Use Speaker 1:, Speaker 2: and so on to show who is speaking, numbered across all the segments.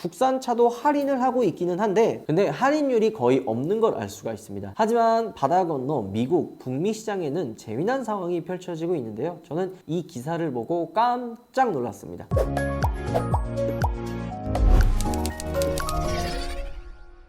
Speaker 1: 국산차도 할인을 하고 있기는 한데 근데 할인율이 거의 없는 걸 알 수가 있습니다. 하지만 바다 건너 미국, 북미 시장에는 재미난 상황이 펼쳐지고 있는데요. 저는 이 기사를 보고 깜짝 놀랐습니다.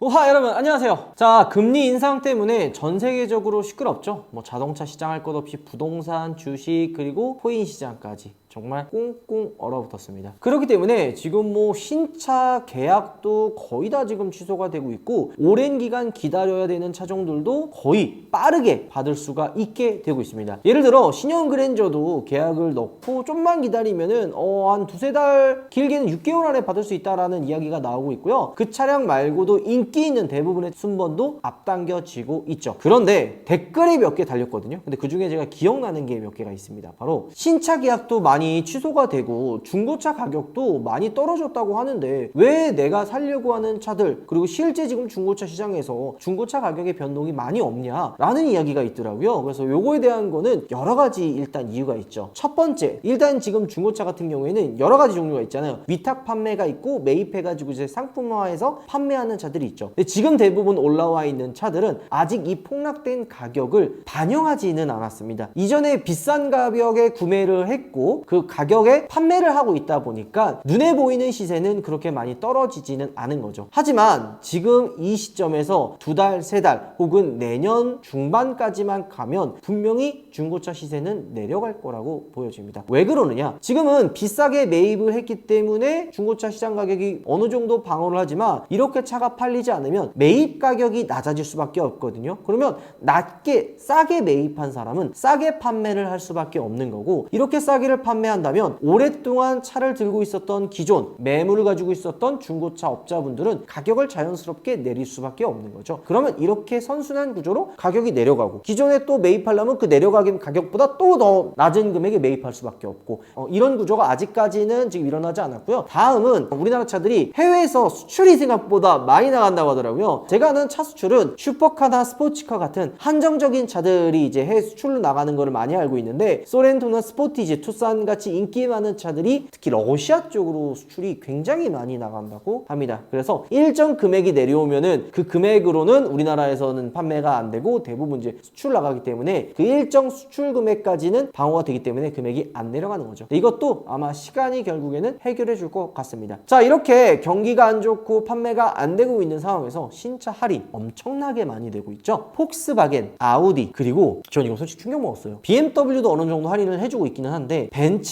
Speaker 1: 우하 여러분 안녕하세요. 자, 금리 인상 때문에 전 세계적으로 시끄럽죠. 뭐 자동차 시장 할 것 없이 부동산, 주식 그리고 코인 시장까지 정말 꽁꽁 얼어붙었습니다. 그렇기 때문에 지금 뭐 신차 계약도 거의 다 지금 취소가 되고 있고 오랜 기간 기다려야 되는 차종들도 거의 빠르게 받을 수가 있게 되고 있습니다. 예를 들어 신형 그랜저도 계약을 넣고 좀만 기다리면은 한 두세 달, 길게는 6개월 안에 받을 수 있다라는 이야기가 나오고 있고요. 그 차량 말고도 인기 있는 대부분의 순번도 앞당겨지고 있죠. 그런데 댓글이 몇 개 달렸거든요. 근데 그 중에 제가 기억나는 게 몇 개가 있습니다. 바로 신차 계약도 많이 취소가 되고 중고차 가격도 많이 떨어졌다고 하는데 왜 내가 살려고 하는 차들 그리고 실제 지금 중고차 시장에서 중고차 가격의 변동이 많이 없냐 라는 이야기가 있더라고요. 그래서 요거에 대한 거는 여러 가지 일단 이유가 있죠. 첫 번째, 일단 지금 중고차 같은 경우에는 여러 가지 종류가 있잖아요. 위탁 판매가 있고 매입해가지고 이제 상품화해서 판매하는 차들이 있죠. 근데 지금 대부분 올라와 있는 차들은 아직 이 폭락된 가격을 반영하지는 않았습니다. 이전에 비싼 가격에 구매를 했고 그 가격에 판매를 하고 있다 보니까 눈에 보이는 시세는 그렇게 많이 떨어지지는 않은 거죠. 하지만 지금 이 시점에서 두 달, 세 달 혹은 내년 중반까지만 가면 분명히 중고차 시세는 내려갈 거라고 보여집니다. 왜 그러느냐? 지금은 비싸게 매입을 했기 때문에 중고차 시장 가격이 어느 정도 방어를 하지만 이렇게 차가 팔리지 않으면 매입 가격이 낮아질 수밖에 없거든요. 그러면 낮게 싸게 매입한 사람은 싸게 판매를 할 수밖에 없는 거고 이렇게 싸게를 판매한다면 오랫동안 차를 들고 있었던 기존 매물을 가지고 있었던 중고차 업자분들은 가격을 자연스럽게 내릴 수밖에 없는 거죠. 그러면 이렇게 선순환 구조로 가격이 내려가고 기존에 또 매입하려면 그 내려가긴 가격보다 또 더 낮은 금액에 매입할 수밖에 없고 이런 구조가 아직까지는 지금 일어나지 않았고요. 다음은 우리나라 차들이 해외에서 수출이 생각보다 많이 나간다고 하더라고요. 제가 아는 차 수출은 슈퍼카나 스포츠카 같은 한정적인 차들이 이제 해외 수출로 나가는 거를 많이 알고 있는데 소렌토나 스포티지, 투싼 같이 인기 많은 차들이 특히 러시아 쪽으로 수출이 굉장히 많이 나간다고 합니다. 그래서 일정 금액이 내려오면은 그 금액으로는 우리나라에서는 판매가 안 되고 대부분 이제 수출 나가기 때문에 그 일정 수출 금액까지는 방어가 되기 때문에 금액이 안 내려가는 거죠. 이것도 아마 시간이 결국에는 해결해 줄 것 같습니다. 자, 이렇게 경기가 안 좋고 판매가 안 되고 있는 상황에서 신차 할인 엄청나게 많이 되고 있죠. 폭스바겐, 아우디 그리고 전 이거 솔직히 충격 먹었어요. BMW도 어느 정도 할인을 해주고 있기는 한데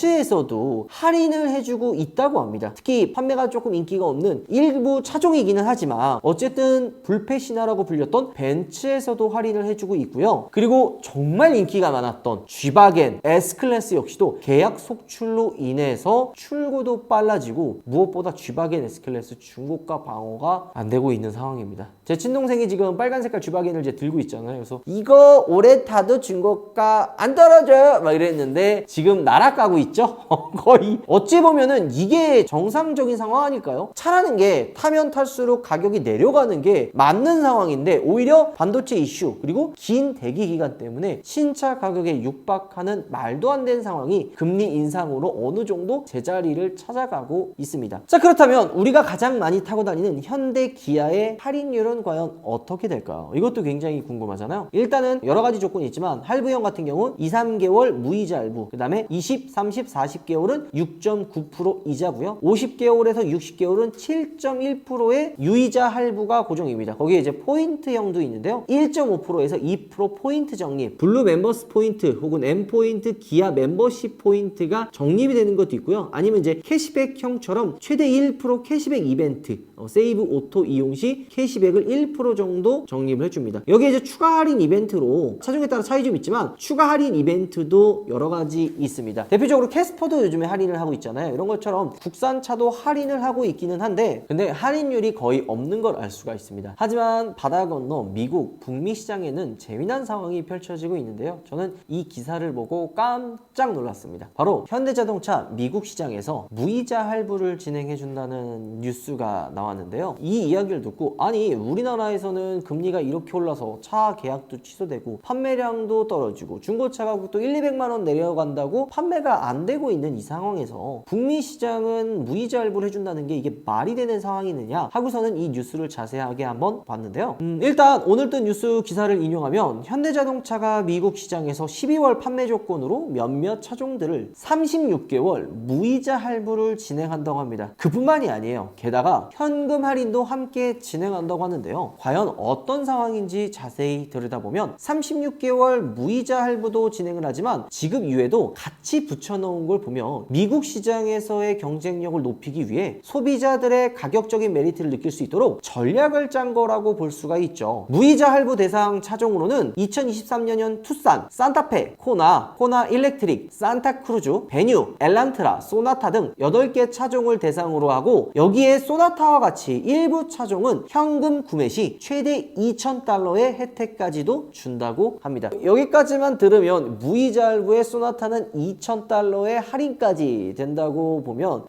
Speaker 1: 벤츠에서도 할인을 해주고 있다고 합니다. 특히 판매가 조금 인기가 없는 일부 차종이기는 하지만 어쨌든 불패 신화라고 불렸던 벤츠에서도 할인을 해주고 있고요. 그리고 정말 인기가 많았던 G바겐, S클래스 역시도 계약 속출로 인해서 출고도 빨라지고 무엇보다 G바겐, S클래스 중고가 방어가 안 되고 있는 상황입니다. 제 친동생이 지금 빨간 색깔 G바겐을 이제 들고 있잖아요. 그래서 이거 오래 타도 중고가 안 떨어져요 막 이랬는데 지금 날아가고 있죠. 거의 어찌 보면은 이게 정상적인 상황 아닐까요? 차라는 게 타면 탈수록 가격이 내려가는 게 맞는 상황인데 오히려 반도체 이슈 그리고 긴 대기 기간 때문에 신차 가격에 육박하는 말도 안 되는 상황이 금리 인상으로 어느 정도 제자리를 찾아가고 있습니다. 자, 그렇다면 우리가 가장 많이 타고 다니는 현대 기아의 할인율은 과연 어떻게 될까요? 이것도 굉장히 궁금하잖아요. 일단은 여러 가지 조건이 있지만 할부형 같은 경우는 2, 3개월 무이자 할부, 그 다음에 20, 30, 40개월은 6.9% 이자고요. 50개월에서 60개월은 7.1%의 유이자 할부가 고정입니다. 거기에 이제 포인트형도 있는데요. 1.5%에서 2% 포인트 적립, 블루 멤버스 포인트 혹은 M 포인트 기아 멤버십 포인트가 적립이 되는 것도 있고요. 아니면 이제 캐시백형처럼 최대 1% 캐시백 이벤트, 세이브 오토 이용 시 캐시백을 1% 정도 적립을 해줍니다. 여기에 이제 추가 할인 이벤트로 차종에 따라 차이 좀 있지만 추가 할인 이벤트도 여러 가지 있습니다. 대표적으로 캐스퍼도 요즘에 할인을 하고 있잖아요. 이런 것처럼 국산차도 할인을 하고 있기는 한데 근데 할인율이 거의 없는 걸 알 수가 있습니다. 하지만 바다 건너 미국, 북미 시장에는 재미난 상황이 펼쳐지고 있는데요. 저는 이 기사를 보고 깜짝 놀랐습니다. 바로 현대자동차 미국 시장에서 무이자 할부를 진행해준다는 뉴스가 나왔는데요. 이 이야기를 듣고 아니 우리나라에서는 금리가 이렇게 올라서 차 계약도 취소되고 판매량도 떨어지고 중고차 가격도 1, 200만 원 내려간다고 판매가 경기가 안 되고 있는 이 상황에서 북미 시장은 무이자 할부를 해준다는 게 이게 말이 되는 상황이느냐 하고서는 이 뉴스를 자세하게 한번 봤는데요. 일단 오늘 뜬 뉴스 기사를 인용하면 현대자동차가 미국 시장에서 12월 판매 조건으로 몇몇 차종들을 36개월 무이자 할부를 진행한다고 합니다. 그뿐만이 아니에요. 게다가 현금 할인도 함께 진행한다고 하는데요. 과연 어떤 상황인지 자세히 들여다보면 36개월 무이자 할부도 진행을 하지만 지급 이후에도 같이 붙여놓은 걸 보면 미국 시장에서의 경쟁력을 높이기 위해 소비자들의 가격적인 메리트를 느낄 수 있도록 전략을 짠 거라고 볼 수가 있죠. 무이자 할부 대상 차종으로는 2023년형 투싼, 산타페, 코나 일렉트릭, 산타크루즈, 베뉴, 엘란트라, 소나타 등 8개 차종을 대상으로 하고 여기에 소나타와 같이 일부 차종은 현금 구매 시 최대 $2,000의 혜택까지도 준다고 합니다. 여기까지만 들으면 무이자 할부에 소나타는 $2,000의 할인까지 된다고 보면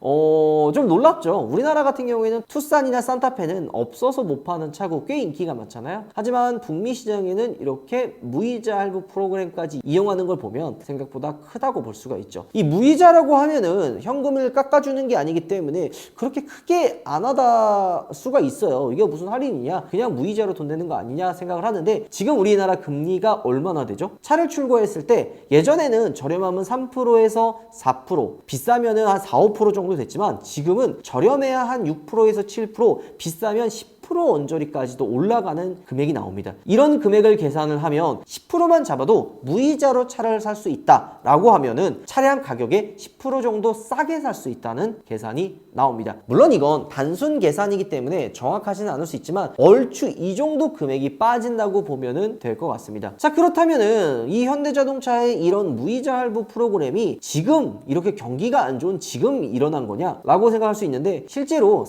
Speaker 1: 좀 놀랍죠. 우리나라 같은 경우에는 투싼이나 산타페는 없어서 못 파는 차고 꽤 인기가 많잖아요. 하지만 북미 시장에는 이렇게 무이자 할부 프로그램까지 이용하는 걸 보면 생각보다 크다고 볼 수가 있죠. 이 무이자라고 하면은 현금을 깎아주는 게 아니기 때문에 그렇게 크게 안 하다 수가 있어요. 이게 무슨 할인이냐? 그냥 무이자로 돈 내는 거 아니냐 생각을 하는데 지금 우리나라 금리가 얼마나 되죠? 차를 출고했을 때 예전에는 저렴하면 3%에서 4%, 비싸면은 한 4, 5% 정도 됐지만 지금은 저렴해야 한 6%에서 7%, 비싸면 10% 언저리까지도 올라가는 금액이 나옵니다. 이런 금액을 계산을 하면 10%만 잡아도 무이자로 차를 살 수 있다 라고 하면은 차량 가격에 10% 정도 싸게 살 수 있다는 계산이 나옵니다. 물론 이건 단순 계산이기 때문에 정확하지는 않을 수 있지만 얼추 이 정도 금액이 빠진다고 보면은 될 것 같습니다. 자, 그렇다면은 이 현대자동차의 이런 무이자 할부 프로그램이 지금 이렇게 경기가 안 좋은 지금 일어난 거냐 라고 생각할 수 있는데 실제로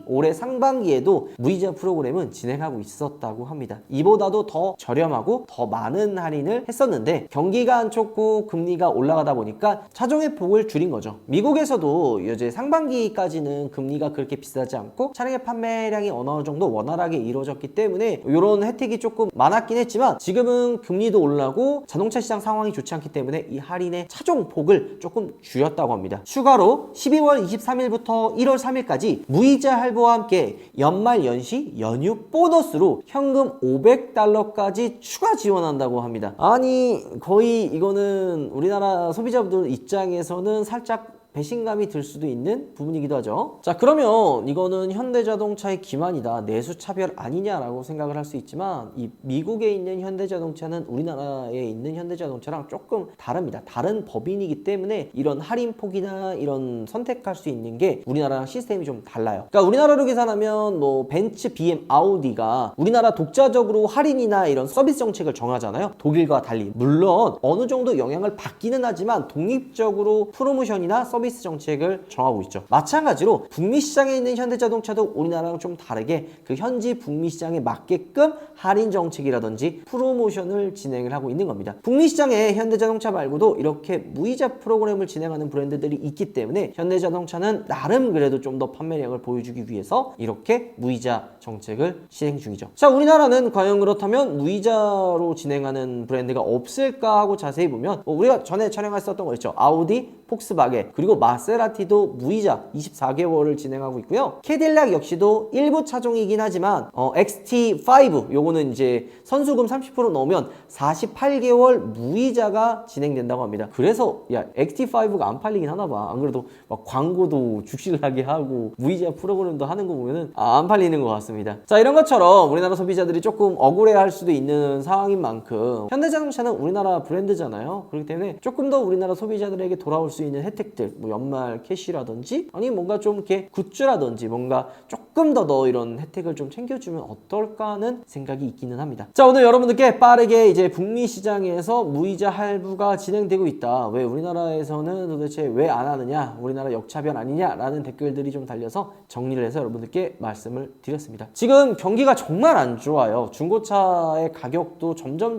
Speaker 1: 올해 상반기에도 무이자 프로그램은 진행하고 있었다고 합니다. 이보다도 더 저렴하고 더 많은 할인을 했었는데 경기가 안 좋고 금리가 올라가다 보니까 차종의 폭을 줄인 거죠. 미국에서도 이제 상반기까지는 금리가 그렇게 비싸지 않고 차량의 판매량이 어느 정도 원활하게 이루어졌기 때문에 이런 혜택이 조금 많았긴 했지만 지금은 금리도 올라고 자동차 시장 상황이 좋지 않기 때문에 이 할인의 차종 폭을 조금 줄였다고 합니다. 추가로 12월 23일부터 1월 3일까지 무이자 할부와 함께 연말 연시 연휴 보너스로 현금 $500까지 추가 지원한다고 합니다. 아니 거의 이거는 우리나라 소비자분들 입장에서는 살짝 배신감이 들 수도 있는 부분이기도 하죠. 자, 그러면 이거는 현대자동차의 기만이다, 내수차별 아니냐라고 생각을 할 수 있지만 이 미국에 있는 현대자동차는 우리나라에 있는 현대자동차랑 조금 다릅니다. 다른 법인이기 때문에 이런 할인폭이나 이런 선택할 수 있는 게 우리나라랑 시스템이 좀 달라요. 그러니까 우리나라로 계산하면 뭐 벤츠, BM, 아우디가 우리나라 독자적으로 할인이나 이런 서비스 정책을 정하잖아요. 독일과 달리. 물론 어느 정도 영향을 받기는 하지만 독립적으로 프로모션이나 서비스 정책을 정하고 있죠. 마찬가지로 북미 시장에 있는 현대자동차도 우리나라랑 좀 다르게 그 현지 북미 시장에 맞게끔 할인 정책이라든지 프로모션을 진행을 하고 있는 겁니다. 북미 시장에 현대자동차 말고도 이렇게 무이자 프로그램을 진행하는 브랜드들이 있기 때문에 현대자동차는 나름 그래도 좀 더 판매량을 보여주기 위해서 이렇게 무이자 정책을 시행 중이죠. 자, 우리나라는 과연 그렇다면 무이자로 진행하는 브랜드가 없을까 하고 자세히 보면 우리가 전에 촬영했었던 거 있죠. 아우디, 폭스바겐, 그리고 마세라티도 무이자 24개월을 진행하고 있고요. 캐딜락 역시도 일부 차종이긴 하지만 XT5 요거는 이제 선수금 30% 넣으면 48개월 무이자가 진행된다고 합니다. 그래서 야 XT5가 안 팔리긴 하나 봐. 안 그래도 막 광고도 죽실나게 하고 무이자 프로그램도 하는 거 보면은 안 팔리는 것 같습니다. 자, 이런 것처럼 우리나라 소비자들이 조금 억울해할 수도 있는 상황인 만큼 현대자동차는 우리나라 브랜드잖아요. 그렇기 때문에 조금 더 우리나라 소비자들에게 돌아올 수 있는 혜택들, 뭐 연말 캐시라든지 아니면 뭔가 좀 이렇게 굿즈라든지 뭔가 조금 더 이런 혜택을 좀 챙겨주면 어떨까 하는 생각이 있기는 합니다. 자, 오늘 여러분들께 빠르게 이제 북미 시장에서 무이자 할부가 진행되고 있다, 왜 우리나라에서는 도대체 왜 안 하느냐, 우리나라 역차별 아니냐 라는 댓글들이 좀 달려서 정리를 해서 여러분들께 말씀을 드렸습니다. 지금 경기가 정말 안 좋아요. 중고차의 가격도 점점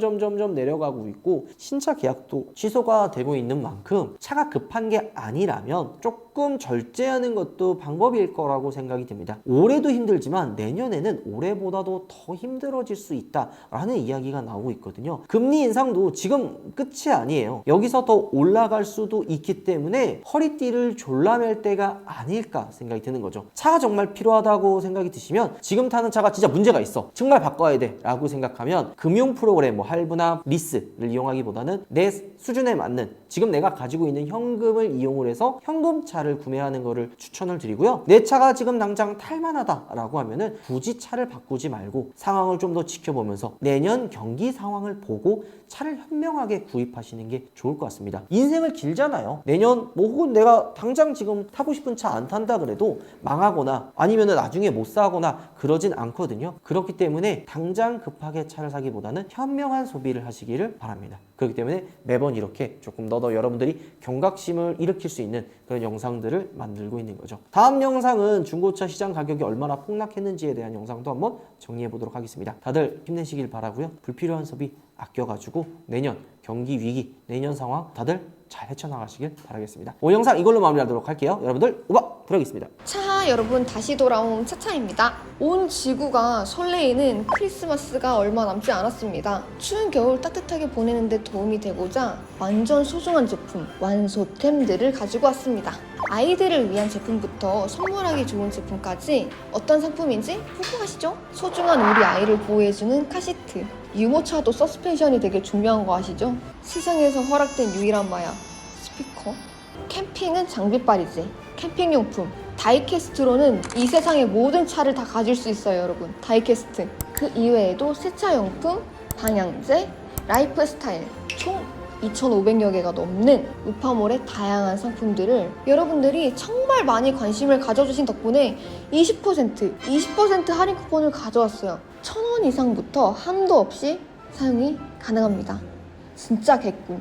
Speaker 1: 내려가고 있고 신차 계약도 취소가 되고 있는 만큼 차가 급한 게 아니라면 조금 조금 절제하는 것도 방법일 거라고 생각이 듭니다. 올해도 힘들지만 내년에는 올해보다도 더 힘들어질 수 있다라는 이야기가 나오고 있거든요. 금리 인상도 지금 끝이 아니에요. 여기서 더 올라갈 수도 있기 때문에 허리띠를 졸라맬 때가 아닐까 생각이 드는 거죠. 차가 정말 필요하다고 생각이 드시면 지금 타는 차가 진짜 문제가 있어. 정말 바꿔야 돼 라고 생각하면 금융 프로그램 뭐 할부나 리스를 이용하기보다는 내 수준에 맞는 지금 내가 가지고 있는 현금을 이용을 해서 현금차를 구매하는 것을 추천을 드리고요. 내 차가 지금 당장 탈만하다라고 하면은 굳이 차를 바꾸지 말고 상황을 좀 더 지켜보면서 내년 경기 상황을 보고 차를 현명하게 구입하시는 게 좋을 것 같습니다. 인생을 길잖아요. 내년 뭐 혹은 내가 당장 지금 타고 싶은 차 안 탄다 그래도 망하거나 아니면은 나중에 못 사거나 그러진 않거든요. 그렇기 때문에 당장 급하게 차를 사기보다는 현명한 소비를 하시기를 바랍니다. 그렇기 때문에 매번 이렇게 조금 더 여러분들이 경각심을 일으킬 수 있는 그런 영상들을 만들고 있는 거죠. 다음 영상은 중고차 시장 가격이 얼마나 폭락했는지에 대한 영상도 한번 정리해 보도록 하겠습니다. 다들 힘내시길 바라고요. 불필요한 소비 아껴가지고 내년 경기 위기, 내년 상황 다들 잘 헤쳐나가시길 바라겠습니다. 오늘 영상 이걸로 마무리하도록 할게요. 여러분들 우박 들어가겠습니다.
Speaker 2: 차 여러분, 다시 돌아온 차차입니다. 온 지구가 설레이는 크리스마스가 얼마 남지 않았습니다. 추운 겨울 따뜻하게 보내는 데 도움이 되고자 완전 소중한 제품, 완소템들을 가지고 왔습니다. 아이들을 위한 제품부터 선물하기 좋은 제품까지 어떤 상품인지 궁금하시죠? 소중한 우리 아이를 보호해주는 카시트, 유모차도 서스펜션이 되게 중요한 거 아시죠? 세상에서 허락된 유일한 마약, 스피커. 캠핑은 장비빨이지. 캠핑용품, 다이캐스트로는 이 세상의 모든 차를 다 가질 수 있어요, 여러분. 다이캐스트. 그 이외에도 세차용품, 방향제, 라이프스타일, 총 2,500여 개가 넘는 우파몰의 다양한 상품들을 여러분들이 정말 많이 관심을 가져주신 덕분에 20% 할인 쿠폰을 가져왔어요. 1,000원 이상부터 한도 없이 사용이 가능합니다. 진짜 개꿀.